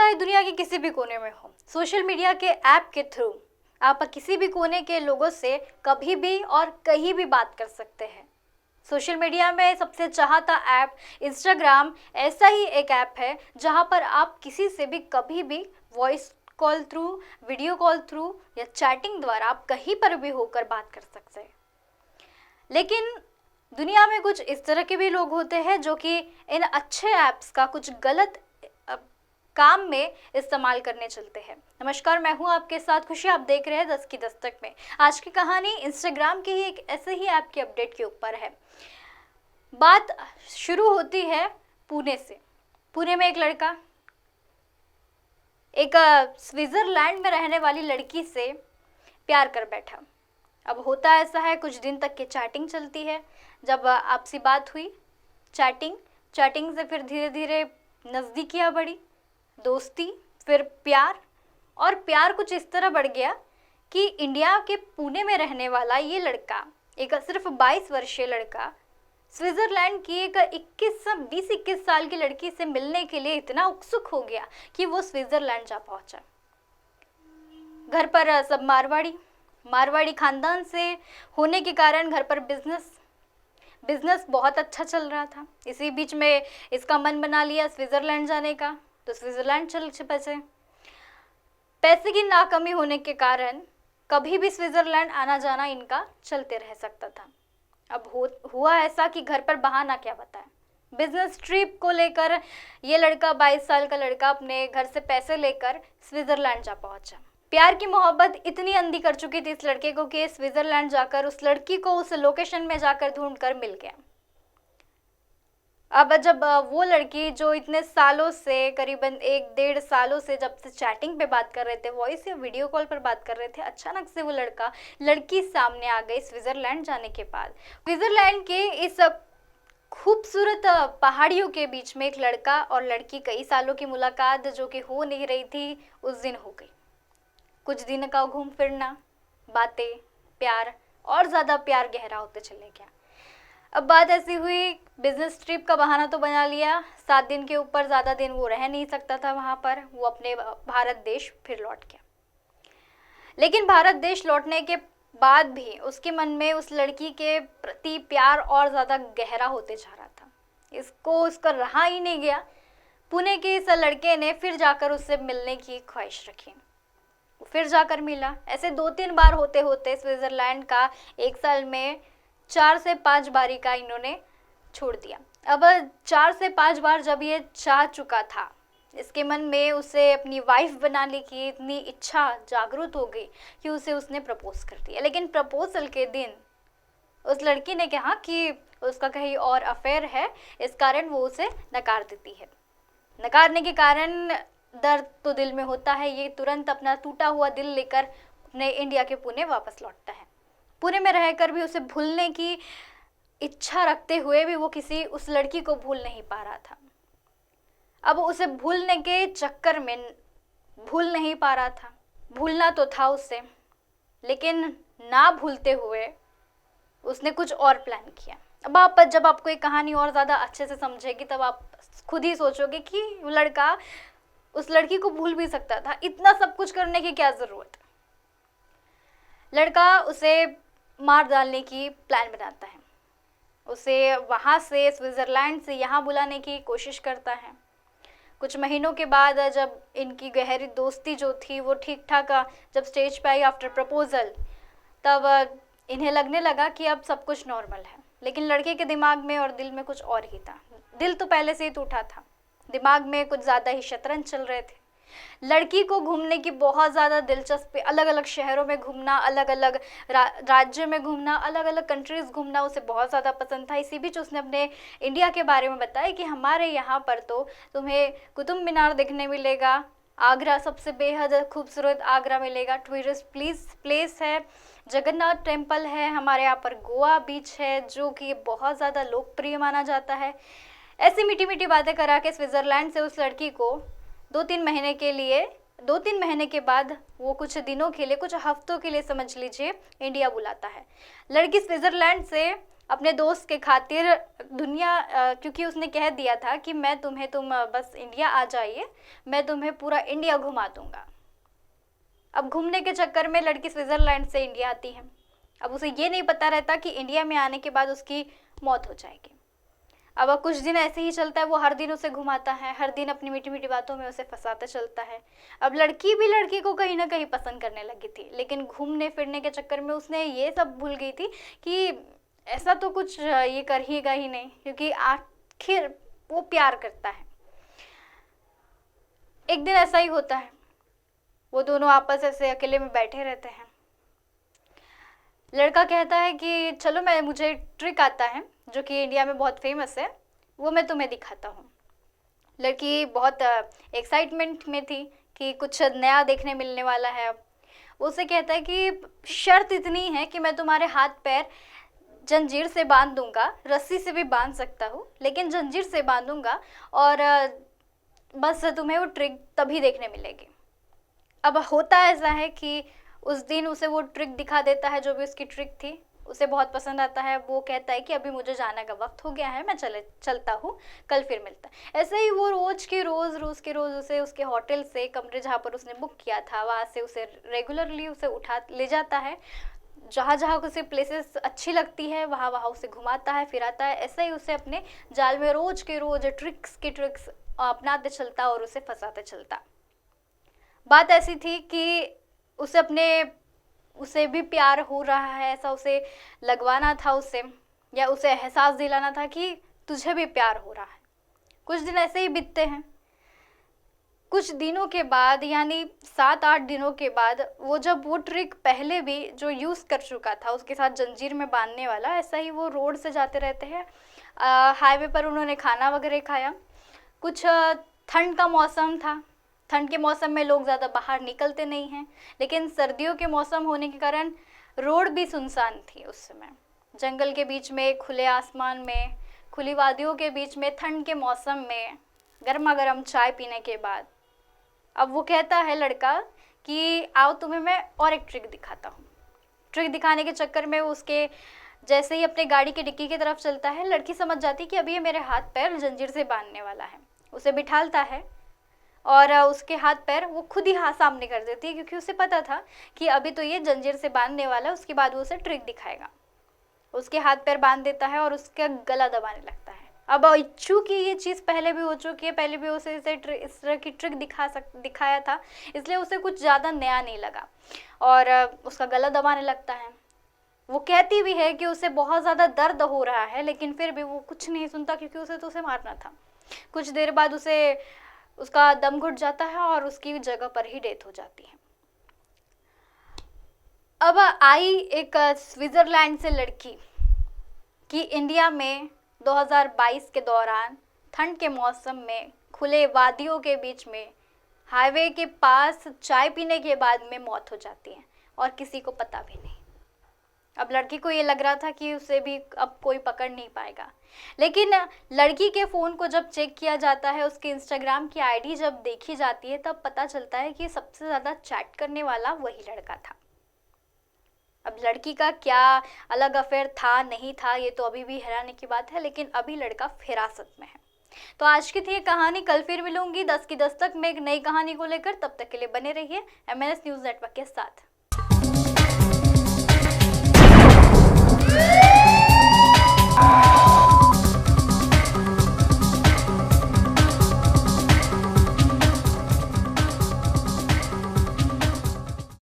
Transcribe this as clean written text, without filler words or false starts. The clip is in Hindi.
चाहे दुनिया के किसी भी कोने में हो, सोशल मीडिया के ऐप के थ्रू आप किसी भी कोने के लोगों से कभी भी और कहीं भी बात कर सकते हैं। सोशल मीडिया में सबसे चाहता ऐप इंस्टाग्राम ऐसा ही एक ऐप है जहां पर आप किसी से भी कभी भी voice call through, video call through या चैटिंग द्वारा आप कहीं पर भी होकर बात कर सकते हैं। लेकिन दुनिया में कुछ इस तरह के भी लोग होते हैं जो कि इन अच्छे ऐप्स का कुछ गलत काम में इस्तेमाल करने चलते हैं। नमस्कार, मैं हूं आपके साथ खुशी। आप देख रहे हैं 10 की दस्तक में। आज की कहानी इंस्टाग्राम के ही एक ऐसे ही ऐप के अपडेट के ऊपर है। बात शुरू होती है पुणे से। पुणे में एक लड़का एक स्विट्जरलैंड में रहने वाली लड़की से प्यार कर बैठा। अब होता ऐसा है, कुछ दिन तक की चैटिंग चलती है। जब आपसी बात हुई, चैटिंग से फिर धीरे धीरे नज़दीकियाँ बढ़ी, दोस्ती, फिर प्यार। और प्यार कुछ इस तरह बढ़ गया कि इंडिया के पुणे में रहने वाला ये लड़का, एक सिर्फ 22 वर्षीय लड़का, स्विट्जरलैंड की एक 20-21 साल की लड़की से मिलने के लिए इतना उत्सुक हो गया कि वो स्विट्जरलैंड जा पहुंचा। घर पर सब मारवाड़ी खानदान से होने के कारण घर पर बिजनेस बहुत अच्छा चल रहा था। इसी बीच में इसका मन बना लिया स्विट्जरलैंड जाने का, तो स्विट्जरलैंड चल बसे। पैसे की नाकमी होने के कारण कभी भी स्विट्जरलैंड आना जाना इनका चलते रह सकता था। अब हुआ ऐसा कि घर पर बहाना क्या बताएं। बिजनेस ट्रिप को लेकर ये लड़का, 22 साल का लड़का, अपने घर से पैसे लेकर स्विट्जरलैंड जा पहुंचा। प्यार की मोहब्बत इतनी अंधी कर चुकी थी इस लड़के को कि स्विट्जरलैंड जाकर उस लड़की को उस लोकेशन में जाकर ढूंढकर मिल गया। अब जब वो लड़की जो इतने सालों से, करीबन 1-1.5 सालों से जब से चैटिंग पे बात कर रहे थे, वॉइस या वीडियो कॉल पर बात कर रहे थे, अचानक से वो लड़की सामने आ गई स्विट्जरलैंड जाने के बाद। स्विट्जरलैंड के इस खूबसूरत पहाड़ियों के बीच में एक लड़का और लड़की, कई सालों की मुलाकात जो कि हो नहीं रही थी, उस दिन हो गई। कुछ दिन का घूम फिरना, बातें, प्यार, और ज़्यादा प्यार गहरा होते चले गया। अब बात ऐसी हुई, बिजनेस ट्रिप का बहाना तो बना लिया। 7 दिन के ऊपर ज़्यादा दिन वो रह नहीं सकता था वहाँ पर। वो अपने भारत देश फिर लौट गया। लेकिन भारत देश लौटने के बाद भी उसके मन में उस लड़की के प्रति प्यार और ज़्यादा गहरा होते जा रहा था। उसका रहा ही नहीं गया। पुणे के इस लड़के ने फिर जाकर उससे मिलने की ख्वाहिश रखी। फिर जाकर मिला। ऐसे 2-3 बार होते होते स्विट्जरलैंड का 1 साल में 4 से 5 बारी का इन्होंने छोड़ दिया। अब 4 से 5 बार जब ये चाह चुका था, इसके मन में उसे अपनी वाइफ बनाने की इतनी इच्छा जागृत हो गई कि उसने प्रपोज कर दिया। लेकिन प्रपोजल के दिन उस लड़की ने कहा कि उसका कहीं और अफेयर है, इस कारण वो उसे नकार देती है। नकारने के कारण दर्द तो दिल में होता है। ये तुरंत अपना टूटा हुआ दिल लेकर अपने इंडिया के पुणे वापस लौटता है। पुणे में रहकर भी उसे भूलने की इच्छा रखते हुए भी वो उस लड़की को भूल नहीं पा रहा था। अब उसे भूलने के चक्कर में भूल नहीं पा रहा था। भूलना तो था उसे, लेकिन ना भूलते हुए उसने कुछ और प्लान किया। अब जब आपको एक कहानी और ज़्यादा अच्छे से समझेगी, तब आप खुद ही सोचोगे कि वो लड़का उस लड़की को भूल भी सकता था। इतना सब कुछ करने की क्या ज़रूरत। लड़का उसे मार डालने की प्लान बनाता है। उसे वहाँ से, स्विट्ज़रलैंड से यहाँ बुलाने की कोशिश करता है। कुछ महीनों के बाद जब इनकी गहरी दोस्ती जो थी वो ठीक ठाक जब स्टेज पे आई आफ्टर प्रपोजल, तब इन्हें लगने लगा कि अब सब कुछ नॉर्मल है। लेकिन लड़के के दिमाग में और दिल में कुछ और ही था। दिल तो पहले से ही टूटा था, दिमाग में कुछ ज़्यादा ही शतरंज चल रहे थे। लड़की को घूमने की बहुत ज़्यादा दिलचस्पी, अलग अलग शहरों में घूमना, अलग अलग राज्य में घूमना, अलग अलग कंट्रीज़ घूमना उसे बहुत ज़्यादा पसंद था। इसी बीच उसने अपने इंडिया के बारे में बताया कि हमारे यहाँ पर तो तुम्हें कुतुब मीनार देखने मिलेगा, आगरा, सबसे बेहद खूबसूरत आगरा मिलेगा, टूरिस्ट प्लेस है, जगन्नाथ टेम्पल है, हमारे यहाँ पर गोवा बीच है जो कि बहुत ज़्यादा लोकप्रिय माना जाता है। ऐसी मीठी मीठी बातें करा के स्विट्जरलैंड से उस लड़की को 2-3 महीने के बाद वो कुछ दिनों के लिए, कुछ हफ्तों के लिए समझ लीजिए, इंडिया बुलाता है। लड़की स्विट्जरलैंड से अपने दोस्त के खातिर दुनिया क्योंकि उसने कह दिया था कि तुम बस इंडिया आ जाइए, मैं तुम्हें पूरा इंडिया घुमा दूंगा। अब घूमने के चक्कर में लड़की स्विट्जरलैंड से इंडिया आती है। अब उसे ये नहीं पता रहता कि इंडिया में आने के बाद उसकी मौत हो जाएगी। अब कुछ दिन ऐसे ही चलता है, वो हर दिन उसे घुमाता है, हर दिन अपनी मीठी मीठी बातों में उसे फंसाता चलता है। अब लड़की भी लड़की को कहीं ना कहीं पसंद करने लगी थी, लेकिन घूमने फिरने के चक्कर में उसने ये सब भूल गई थी कि ऐसा तो कुछ ये कर ही नहीं, क्योंकि आखिर वो प्यार करता है। एक दिन ऐसा ही होता है, वो दोनों आपस ऐसे अकेले में बैठे रहते हैं। लड़का कहता है कि चलो मुझे ट्रिक आता है जो कि इंडिया में बहुत फेमस है, वो मैं तुम्हें दिखाता हूँ। लड़की बहुत एक्साइटमेंट में थी कि कुछ नया देखने मिलने वाला है। अब उसे कहता है कि शर्त इतनी है कि मैं तुम्हारे हाथ पैर जंजीर से बांध दूंगा, रस्सी से भी बांध सकता हूँ, लेकिन जंजीर से बांधूंगा और बस तुम्हें वो ट्रिक तभी देखने मिलेगी। अब होता ऐसा है कि उस दिन उसे वो ट्रिक दिखा देता है, जो भी उसकी ट्रिक थी उसे बहुत पसंद आता है। वो कहता है कि अभी मुझे जाने का वक्त हो गया है, मैं चलता हूँ, कल फिर मिलता है। ऐसे ही वो रोज़ के रोज़ उसे उसके होटल से, कमरे जहाँ पर उसने बुक किया था, वहाँ से उसे रेगुलरली उसे उठा ले जाता है। जहाँ जहाँ उसे प्लेसेस अच्छी लगती है वहाँ वहाँ उसे घुमाता है, फिराता है। ऐसे ही उसे अपने जाल में रोज़ के रोज़ ट्रिक्स अपनाते चलता और उसे फंसाते चलता। बात ऐसी थी कि उसे भी प्यार हो रहा है, ऐसा उसे लगवाना था उसे, या उसे एहसास दिलाना था कि तुझे भी प्यार हो रहा है। कुछ दिन ऐसे ही बीतते हैं। कुछ दिनों के बाद, यानी 7-8 दिनों के बाद, वो ट्रिक पहले भी जो यूज़ कर चुका था उसके साथ जंजीर में बांधने वाला, ऐसा ही वो रोड से जाते रहते हैं। हाईवे पर उन्होंने खाना वगैरह खाया। कुछ ठंड का मौसम था, ठंड के मौसम में लोग ज़्यादा बाहर निकलते नहीं हैं, लेकिन सर्दियों के मौसम होने के कारण रोड भी सुनसान थी उस समय। जंगल के बीच में, खुले आसमान में, खुली वादियों के बीच में, ठंड के मौसम में गर्मा गर्म चाय पीने के बाद अब वो कहता है लड़का कि आओ तुम्हें मैं और एक ट्रिक दिखाता हूँ। ट्रिक दिखाने के चक्कर में उसके जैसे ही अपने गाड़ी की डिक्की की तरफ चलता है, लड़की समझ जाती कि अभी ये मेरे हाथ पैर जंजीर से बांधने वाला है। उसे बिठालता है और उसके हाथ पैर वो खुद ही हाथ सामने कर देती है, क्योंकि उसे पता था कि अभी तो ये जंजीर से बांधने वाला है, उसके बाद वो उसे ट्रिक दिखाएगा। उसके हाथ पैर बांध देता है और उसका गला दबाने लगता है। अब चूँकि ये चीज़ पहले भी हो चुकी है, पहले भी उसे इस तरह की ट्रिक दिखाया था, इसलिए उसे कुछ ज़्यादा नया नहीं लगा और उसका गला दबाने लगता है। वो कहती भी है कि उसे बहुत ज़्यादा दर्द हो रहा है, लेकिन फिर भी वो कुछ नहीं सुनता, क्योंकि उसे मारना था। कुछ देर बाद उसका दम घुट जाता है और उसकी जगह पर ही डेथ हो जाती है। अब आई एक स्विट्जरलैंड से लड़की कि इंडिया में 2022 के दौरान ठंड के मौसम में खुले वादियों के बीच में हाईवे के पास चाय पीने के बाद में मौत हो जाती है और किसी को पता भी नहीं। अब लड़की को ये लग रहा था कि उसे भी अब कोई पकड़ नहीं पाएगा, लेकिन लड़की के फ़ोन को जब चेक किया जाता है, उसके इंस्टाग्राम की आईडी जब देखी जाती है, तब पता चलता है कि सबसे ज़्यादा चैट करने वाला वही लड़का था। अब लड़की का क्या अलग अफेयर था नहीं था, ये तो अभी भी हैरानी की बात है, लेकिन अभी लड़का हिरासत में है। तो आज की थी ये कहानी। कल फिर मिलूंगी 10 की 10 तक में एक नई कहानी को लेकर। तब तक के लिए बने रहिए MNS न्यूज़ नेटवर्क के साथ।